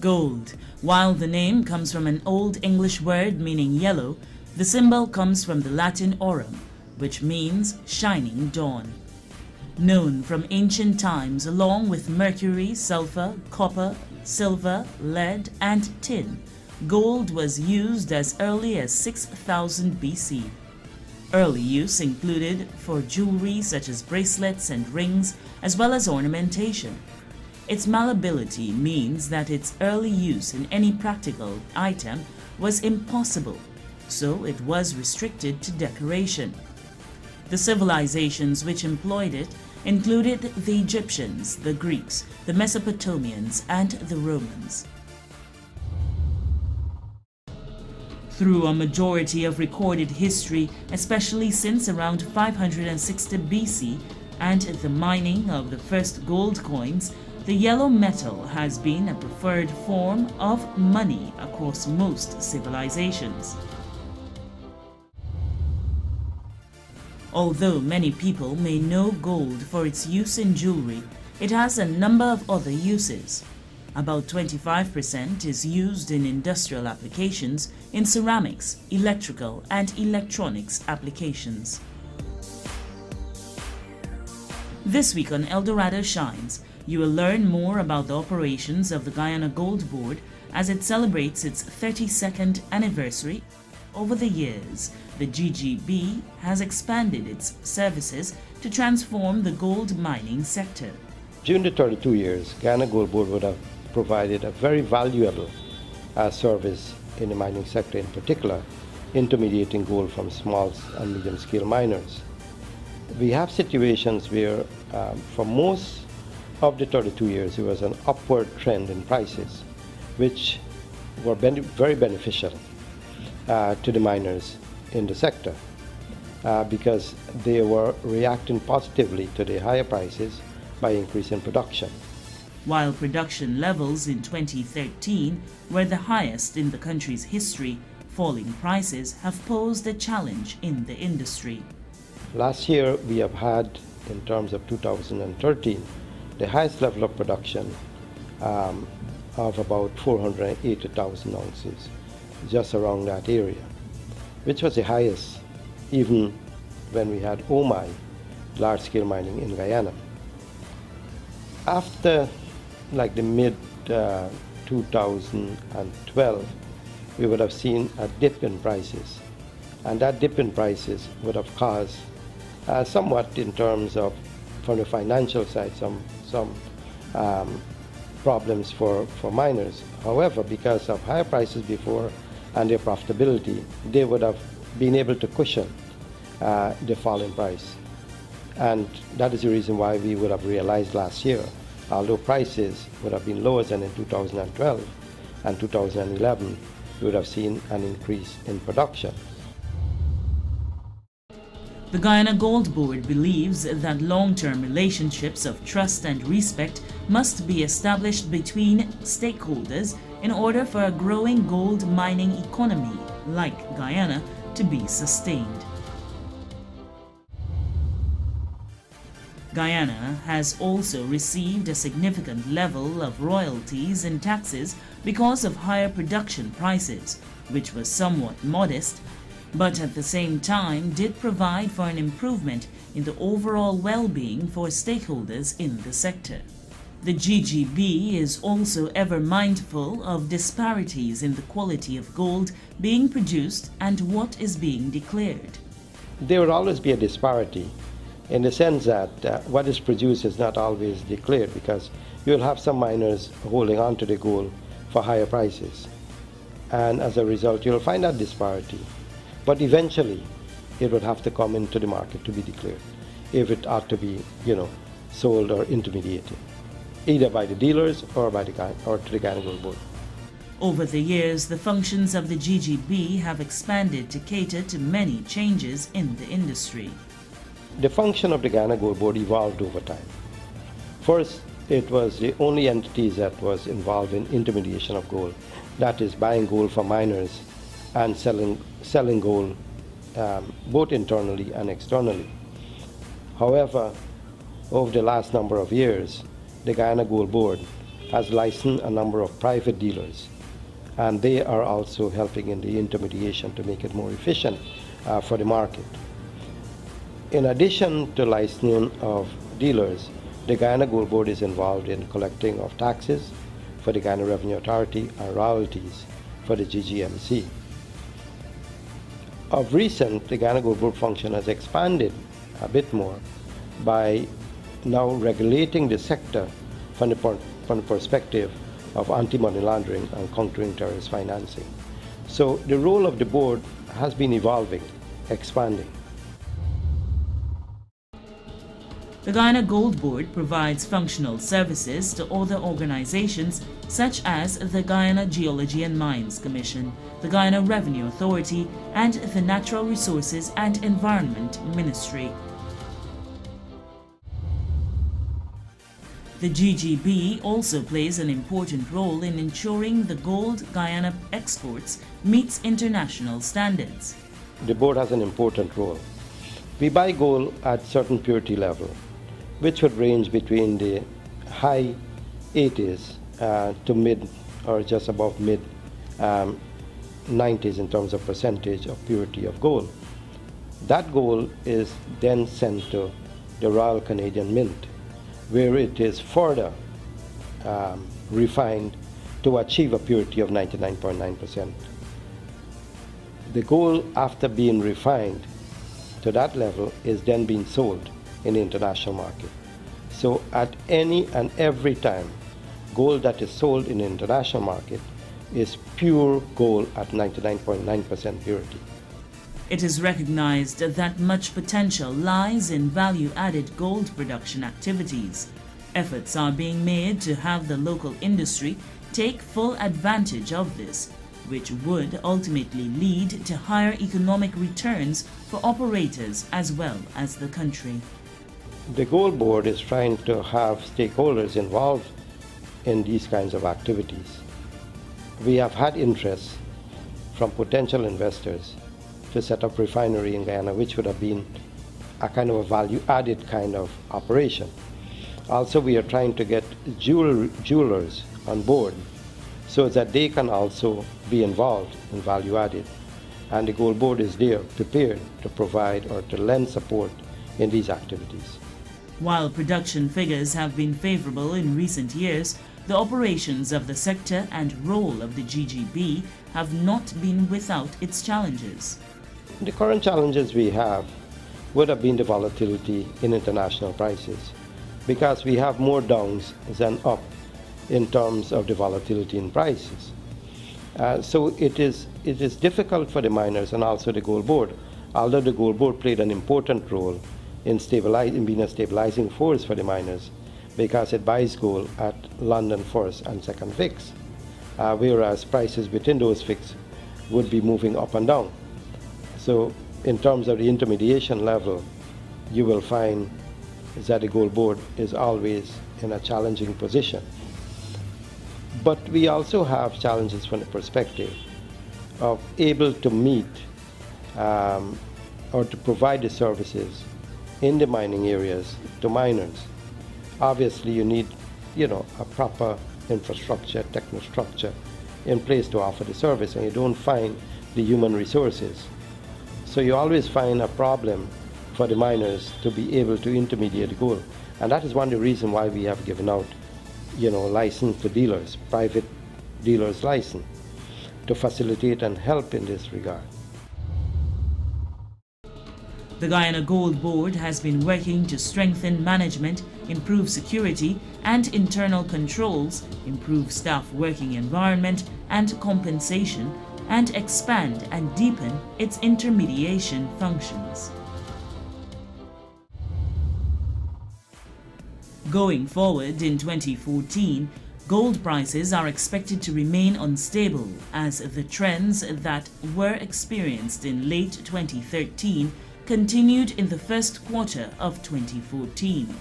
Gold. While the name comes from an Old English word meaning yellow, the symbol comes from the Latin aurum, which means shining dawn. Known from ancient times along with mercury, sulfur, copper, silver, lead, and tin, gold was used as early as 6000 BC. Early use included for jewelry such as bracelets and rings, as well as ornamentation. Its malleability means that its early use in any practical item was impossible, so it was restricted to decoration. The civilizations which employed it included the Egyptians, the Greeks, the Mesopotamians, and the Romans. Through a majority of recorded history, especially since around 560 BC and the mining of the first gold coins, the yellow metal has been a preferred form of money across most civilizations. Although many people may know gold for its use in jewelry, it has a number of other uses. About 25% is used in industrial applications, in ceramics, electrical, and electronics applications. This week on Eldorado Shines, you will learn more about the operations of the Guyana Gold Board as it celebrates its 32nd anniversary. Over the years, the GGB has expanded its services to transform the gold mining sector. During the 32 years, Guyana Gold Board would have provided a very valuable service in the mining sector, in particular, intermediating gold from small and medium-scale miners. We have situations where, for most of the 32 years, there was an upward trend in prices, which were very beneficial to the miners in the sector because they were reacting positively to the higher prices by increasing production. While production levels in 2013 were the highest in the country's history, falling prices have posed a challenge in the industry. Last year, we have had, in terms of 2013, the highest level of production of about 480,000 ounces, just around that area, which was the highest even when we had OMI, large-scale mining in Guyana. After like the mid-2012, we would have seen a dip in prices, and that dip in prices would have caused somewhat in terms of, from the financial side, some problems for miners. However, because of higher prices before and their profitability, they would have been able to cushion the fall in price. And that is the reason why we would have realized last year, although prices would have been lower than in 2012 and 2011, we would have seen an increase in production. The Guyana Gold Board believes that long-term relationships of trust and respect must be established between stakeholders in order for a growing gold mining economy like Guyana to be sustained. Guyana has also received a significant level of royalties and taxes because of higher production prices, which was somewhat modest, but at the same time did provide for an improvement in the overall well-being for stakeholders in the sector. The GGB is also ever mindful of disparities in the quality of gold being produced and what is being declared. There will always be a disparity in the sense that what is produced is not always declared, because you'll have some miners holding on to the gold for higher prices. And as a result, you'll find that disparity. But eventually, it would have to come into the market to be declared if it ought to be, sold or intermediated, either by the dealers or to the Guyana Gold Board. Over the years, the functions of the GGB have expanded to cater to many changes in the industry. The function of the Guyana Gold Board evolved over time. First, it was the only entity that was involved in intermediation of gold, that is, buying gold from miners and selling gold both internally and externally. However, over the last number of years, the Guyana Gold Board has licensed a number of private dealers, and they are also helping in the intermediation to make it more efficient for the market. In addition to licensing of dealers, the Guyana Gold Board is involved in collecting of taxes for the Guyana Revenue Authority and royalties for the GGMC. Of recent, the Guyana Gold Board function has expanded a bit more by now regulating the sector from the perspective of anti-money laundering and countering terrorist financing. So the role of the board has been evolving, expanding. The Guyana Gold Board provides functional services to other organizations such as the Guyana Geology and Mines Commission, the Guyana Revenue Authority, and the Natural Resources and Environment Ministry. The GGB also plays an important role in ensuring the gold Guyana exports meets international standards. The board has an important role. We buy gold at certain purity level, which would range between the high 80s to mid or just above mid 90s in terms of percentage of purity of gold. That gold is then sent to the Royal Canadian Mint, where it is further refined to achieve a purity of 99.9%. The gold, after being refined to that level, is then being sold in the international market. So at any and every time, gold that is sold in the international market is pure gold at 99.9% purity. It is recognized that much potential lies in value-added gold production activities. Efforts are being made to have the local industry take full advantage of this, which would ultimately lead to higher economic returns for operators as well as the country. The Gold Board is trying to have stakeholders involved in these kinds of activities. We have had interest from potential investors to set up refinery in Guyana, which would have been a kind of a value-added kind of operation. Also, we are trying to get jewelers on board so that they can also be involved in value-added. And the Gold Board is there, prepared to provide or to lend support in these activities. While production figures have been favorable in recent years, the operations of the sector and role of the GGB have not been without its challenges. The current challenges we have would have been the volatility in international prices, because we have more downs than up in terms of the volatility in prices. So it is difficult for the miners and also the Gold Board, although the Gold Board played an important role in being a stabilizing force for the miners, because it buys gold at London first and second fix, whereas prices within those fix would be moving up and down. So in terms of the intermediation level, you will find that the Gold Board is always in a challenging position. But we also have challenges from the perspective of able to meet or to provide the services in the mining areas to miners. Obviously, you need, a proper infrastructure, technostructure in place to offer the service, and you don't find the human resources. So you always find a problem for the miners to be able to intermediate the gold. And that is one of the reasons why we have given out, license to dealers, private dealers license, to facilitate and help in this regard. The Guyana Gold Board has been working to strengthen management, improve security and internal controls, improve staff working environment and compensation, and expand and deepen its intermediation functions. Going forward in 2014, gold prices are expected to remain unstable as the trends that were experienced in late 2013 continued in the first quarter of 2014.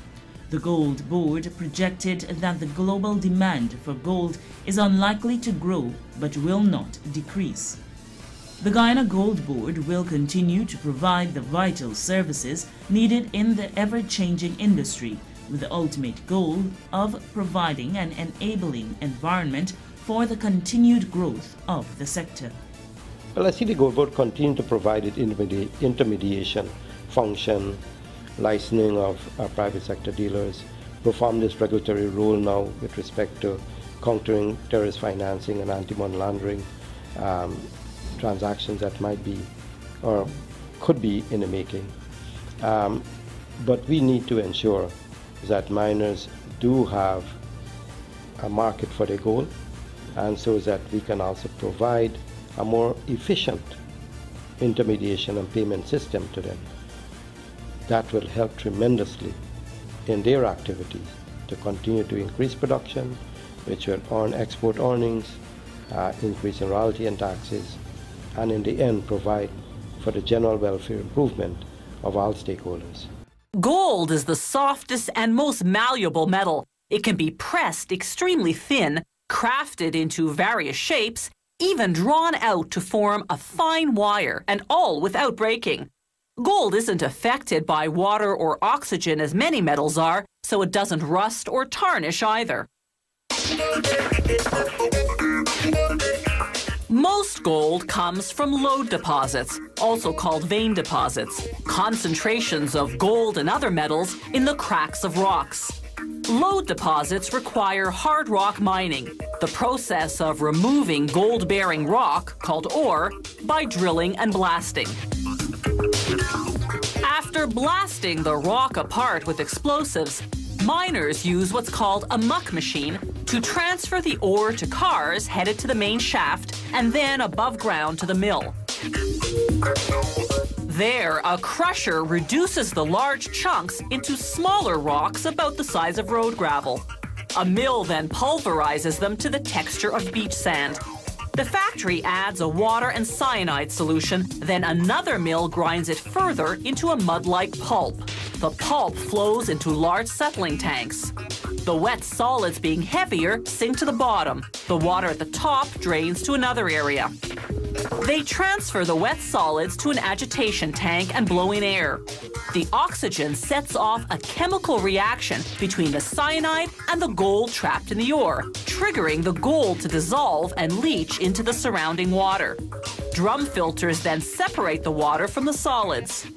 The Gold Board projected that the global demand for gold is unlikely to grow but will not decrease. The Guyana Gold Board will continue to provide the vital services needed in the ever-changing industry, with the ultimate goal of providing an enabling environment for the continued growth of the sector. Well, I see the Gold Board continue to provide its intermediation function, licensing of private sector dealers, perform this regulatory role now with respect to countering terrorist financing and anti-money laundering transactions that might be or could be in the making. But we need to ensure that miners do have a market for their gold, and so that we can also provide a more efficient intermediation and payment system to them. That will help tremendously in their activities to continue to increase production, which will earn export earnings, increase in royalty and taxes, and in the end provide for the general welfare improvement of all stakeholders. Gold is the softest and most malleable metal. It can be pressed extremely thin, crafted into various shapes, even drawn out to form a fine wire, and all without breaking. Gold isn't affected by water or oxygen as many metals are, so it doesn't rust or tarnish either. Most gold comes from lode deposits, also called vein deposits, concentrations of gold and other metals in the cracks of rocks. Lode deposits require hard rock mining, the process of removing gold-bearing rock, called ore, by drilling and blasting. After blasting the rock apart with explosives, miners use what's called a muck machine to transfer the ore to cars headed to the main shaft and then above ground to the mill. There, a crusher reduces the large chunks into smaller rocks about the size of road gravel. A mill then pulverizes them to the texture of beach sand. The factory adds a water and cyanide solution, then another mill grinds it further into a mud-like pulp. The pulp flows into large settling tanks. The wet solids, being heavier, sink to the bottom. The water at the top drains to another area. They transfer the wet solids to an agitation tank and blow in air. The oxygen sets off a chemical reaction between the cyanide and the gold trapped in the ore, triggering the gold to dissolve and leach into the surrounding water. Drum filters then separate the water from the solids.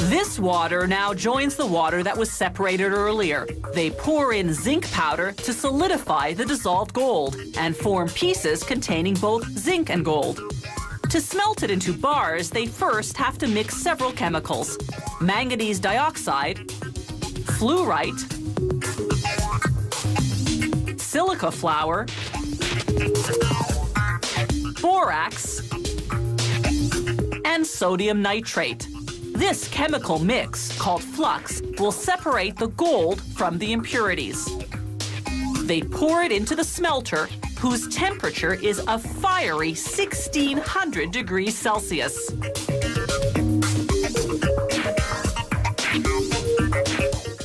This water now joins the water that was separated earlier. They pour in zinc powder to solidify the dissolved gold and form pieces containing both zinc and gold. To smelt it into bars, they first have to mix several chemicals: manganese dioxide, fluorite, silica flour, borax, and sodium nitrate. This chemical mix, called flux, will separate the gold from the impurities. They pour it into the smelter, whose temperature is a fiery 1600 degrees Celsius.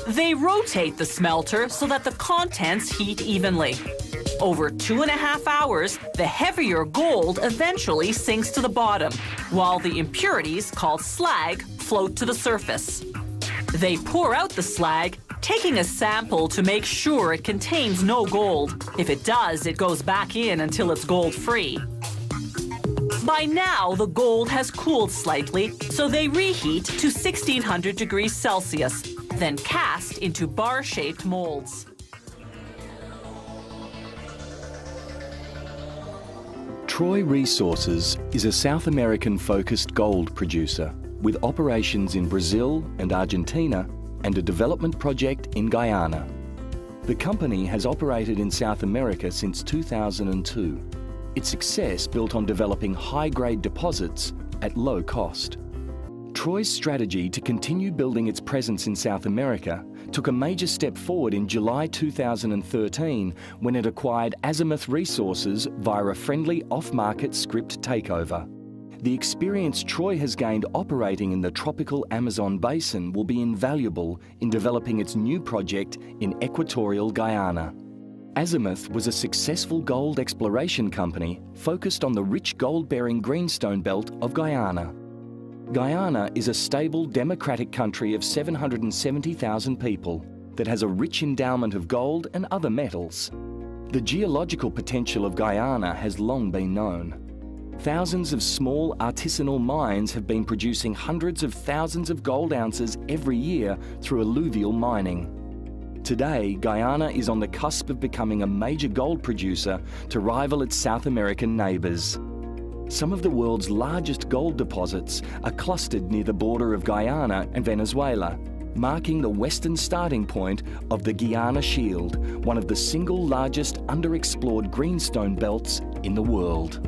They rotate the smelter so that the contents heat evenly. Over 2.5 hours, the heavier gold eventually sinks to the bottom, while the impurities, called slag, float to the surface. They pour out the slag, taking a sample to make sure it contains no gold. If it does, it goes back in until it's gold-free. By now, the gold has cooled slightly, so they reheat to 1600 degrees Celsius, then cast into bar-shaped molds. Troy Resources is a South American-focused gold producer with operations in Brazil and Argentina and a development project in Guyana. The company has operated in South America since 2002. Its success built on developing high-grade deposits at low cost. Troy's strategy to continue building its presence in South America took a major step forward in July 2013 when it acquired Azimuth Resources via a friendly off-market script takeover. The experience Troy has gained operating in the tropical Amazon basin will be invaluable in developing its new project in equatorial Guyana. Azimuth was a successful gold exploration company focused on the rich gold-bearing greenstone belt of Guyana. Guyana is a stable democratic country of 770,000 people that has a rich endowment of gold and other metals. The geological potential of Guyana has long been known. Thousands of small artisanal mines have been producing hundreds of thousands of gold ounces every year through alluvial mining. Today, Guyana is on the cusp of becoming a major gold producer to rival its South American neighbours. Some of the world's largest gold deposits are clustered near the border of Guyana and Venezuela, marking the western starting point of the Guiana Shield, one of the single largest underexplored greenstone belts in the world.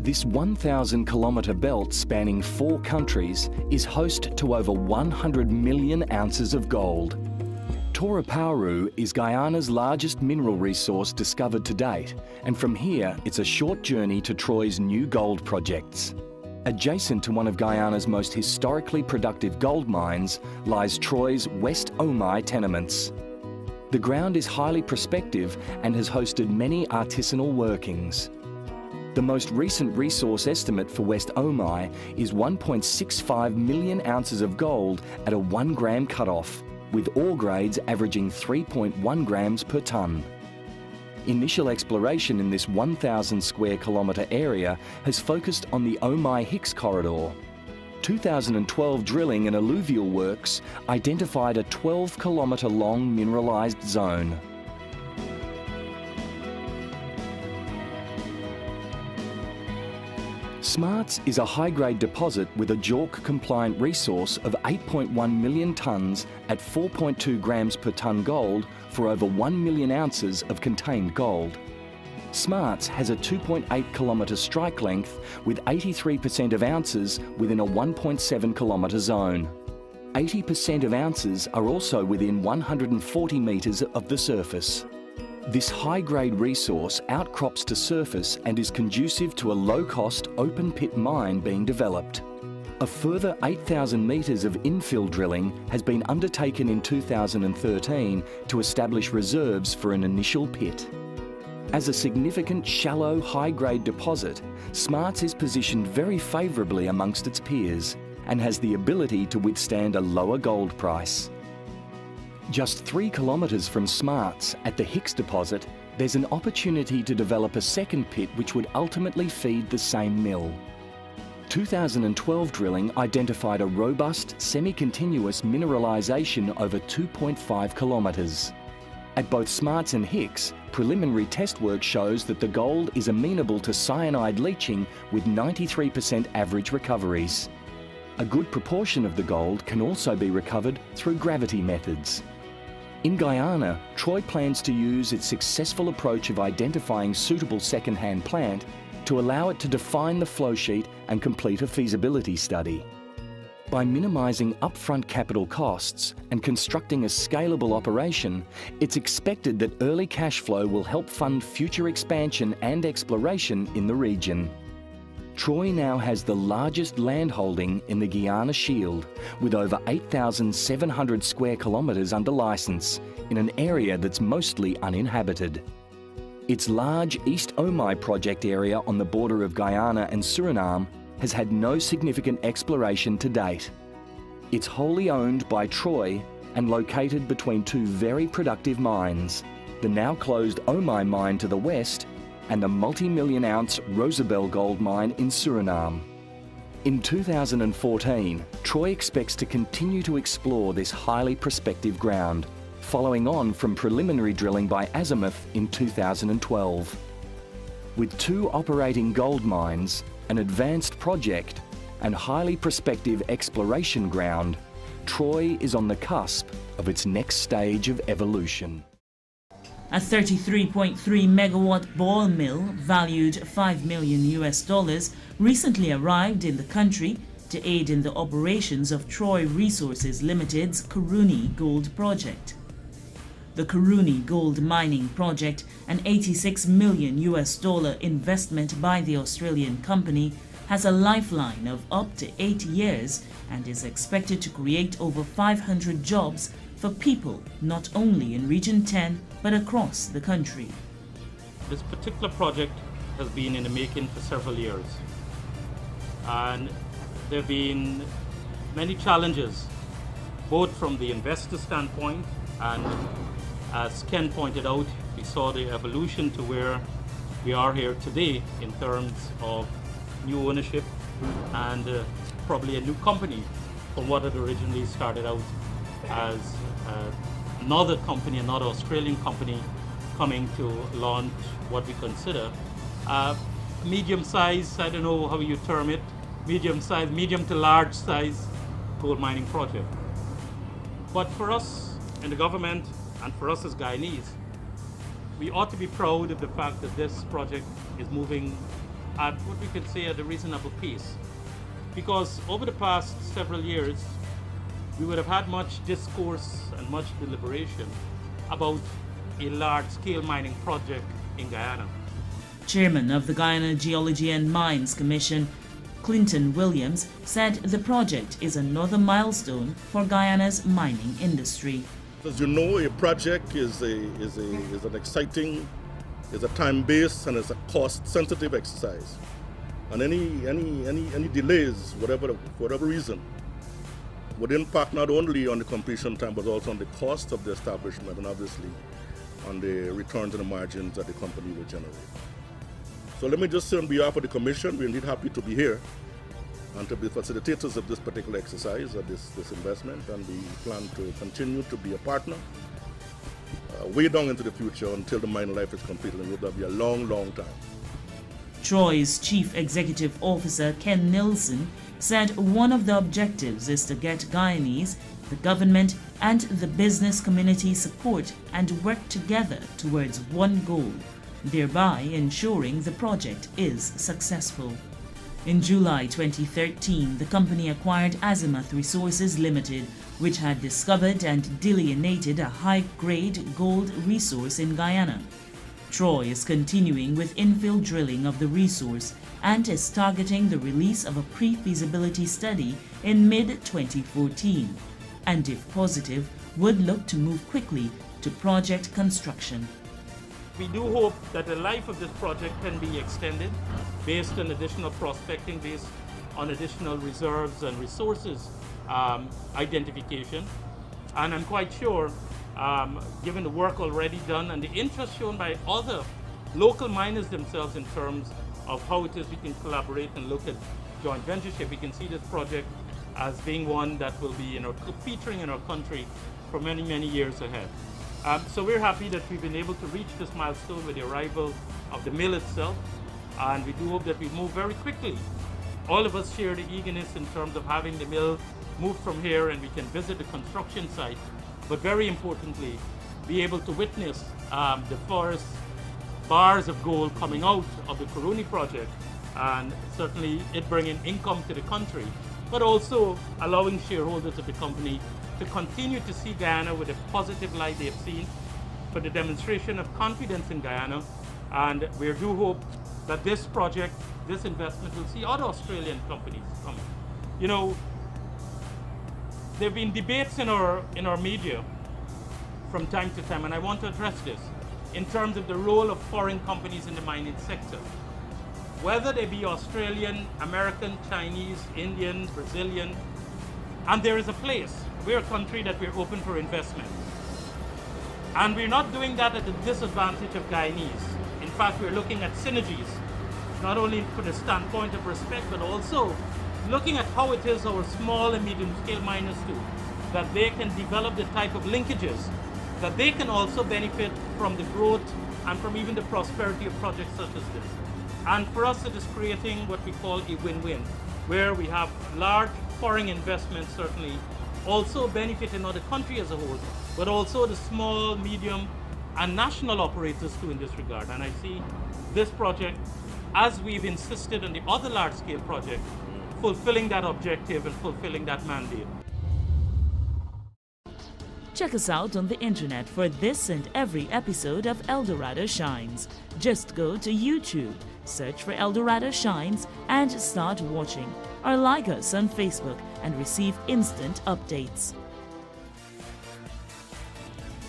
This 1,000-kilometre belt spanning 4 countries is host to over 100 million ounces of gold. Toroparu is Guyana's largest mineral resource discovered to date, and from here it's a short journey to Troy's new gold projects. Adjacent to one of Guyana's most historically productive gold mines lies Troy's West Omai tenements. The ground is highly prospective and has hosted many artisanal workings. The most recent resource estimate for West Omai is 1.65 million ounces of gold at a 1 gram cutoff, with ore grades averaging 3.1 grams per tonne. Initial exploration in this 1,000 square kilometre area has focused on the Omai-Hicks corridor. 2012 drilling and alluvial works identified a 12-kilometre long mineralised zone. Smarts is a high-grade deposit with a JORC-compliant resource of 8.1 million tonnes at 4.2 grams per tonne gold for over 1 million ounces of contained gold. Smarts has a 2.8 kilometre strike length with 83% of ounces within a 1.7 kilometre zone. 80% of ounces are also within 140 metres of the surface. This high-grade resource outcrops to surface and is conducive to a low-cost open-pit mine being developed. A further 8,000 metres of infill drilling has been undertaken in 2013 to establish reserves for an initial pit. As a significant shallow high-grade deposit, Smarts is positioned very favourably amongst its peers and has the ability to withstand a lower gold price. Just 3 kilometres from Smarts, at the Hicks deposit, there's an opportunity to develop a second pit which would ultimately feed the same mill. 2012 drilling identified a robust, semi-continuous mineralisation over 2.5 kilometres. At both Smarts and Hicks, preliminary test work shows that the gold is amenable to cyanide leaching with 93% average recoveries. A good proportion of the gold can also be recovered through gravity methods. In Guyana, Troy plans to use its successful approach of identifying suitable second-hand plant to allow it to define the flow sheet and complete a feasibility study. By minimising upfront capital costs and constructing a scalable operation, it's expected that early cash flow will help fund future expansion and exploration in the region. Troy now has the largest landholding in the Guiana Shield, with over 8,700 square kilometres under licence, in an area that's mostly uninhabited. Its large East Omai project area on the border of Guyana and Suriname has had no significant exploration to date. It's wholly owned by Troy and located between 2 very productive mines, the now closed Omai mine to the west and the multi-million-ounce Rosabelle gold mine in Suriname. In 2014, Troy expects to continue to explore this highly prospective ground, following on from preliminary drilling by Azimuth in 2012. With 2 operating gold mines, an advanced project, and highly prospective exploration ground, Troy is on the cusp of its next stage of evolution. A 33.3 megawatt ball mill valued $5 million recently arrived in the country to aid in the operations of Troy Resources Limited's Kuruni Gold Project. The Kuruni Gold Mining Project, an $86 million investment by the Australian company, has a lifeline of up to 8 years and is expected to create over 500 jobs for people not only in Region 10 but across the country. This particular project has been in the making for several years, and there have been many challenges, both from the investor standpoint, and as Ken pointed out, we saw the evolution to where we are here today in terms of new ownership and probably a new company from what had originally started out as another company, another Australian company coming to launch what we consider medium size, I don't know how you term it, medium to large size gold mining project. But for us in the government and for us as Guyanese, we ought to be proud of the fact that this project is moving at what we could say at a reasonable pace. Because over the past several years, we would have had much discourse and much deliberation about a large-scale mining project in Guyana. Chairman of the Guyana Geology and Mines Commission, Clinton Williams, said the project is another milestone for Guyana's mining industry. As you know, a project is an exciting, is a time-based and it's a cost-sensitive exercise. And any delays, for whatever reason, would impact not only on the completion time but also on the cost of the establishment and obviously on the returns and the margins that the company will generate. So let me just say on behalf of the Commission, we're indeed happy to be here and to be facilitators of this particular exercise, of this investment, and we plan to continue to be a partner way down into the future until the mine life is completed, and it'll be a long, long time. Troy's Chief Executive Officer, Ken Nilsson, said one of the objectives is to get Guyanese, the government, and the business community support and work together towards one goal, thereby ensuring the project is successful. In July 2013, the company acquired Azimuth Resources Limited, which had discovered and delineated a high-grade gold resource in Guyana. Troy is continuing with infill drilling of the resource and is targeting the release of a pre-feasibility study in mid-2014, and if positive, would look to move quickly to project construction. We do hope that the life of this project can be extended based on additional prospecting, based on additional reserves and resources identification. And I'm quite sure, given the work already done and the interest shown by other local miners themselves in terms of how it is we can collaborate and look at joint ventureship, we can see this project as being one that will be featuring in our country for many, many years ahead. So we're happy that we've been able to reach this milestone with the arrival of the mill itself, and we do hope that we move very quickly. All of us share the eagerness in terms of having the mill move from here and we can visit the construction site, but very importantly, be able to witness the first bars of gold coming out of the Kuruni project, and certainly it bringing income to the country, but also allowing shareholders of the company to continue to see Guyana with a positive light they've seen, for the demonstration of confidence in Guyana. And we do hope that this project, this investment, will see other Australian companies coming. You know, there have been debates in our media from time to time, and I want to address this in terms of the role of foreign companies in the mining sector. Whether they be Australian, American, Chinese, Indian, Brazilian, and there is a place. We're a country that we're open for investment. And we're not doing that at the disadvantage of Guyanese. In fact, we're looking at synergies, not only from the standpoint of respect, but also looking at how it is our small and medium scale miners do, that they can develop the type of linkages, that they can also benefit from the growth and from even the prosperity of projects such as this. And for us, it is creating what we call a win-win, where we have large foreign investments certainly also benefiting not the country as a whole, but also the small, medium, and national operators too in this regard. And I see this project, as we've insisted on the other large-scale project, fulfilling that objective and fulfilling that mandate. Check us out on the internet for this and every episode of Eldorado Shines. Just go to YouTube, search for Eldorado Shines and start watching, or like us on Facebook and receive instant updates.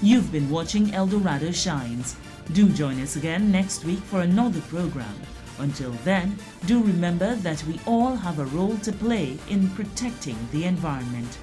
You've been watching Eldorado Shines. Do join us again next week for another program. Until then, do remember that we all have a role to play in protecting the environment.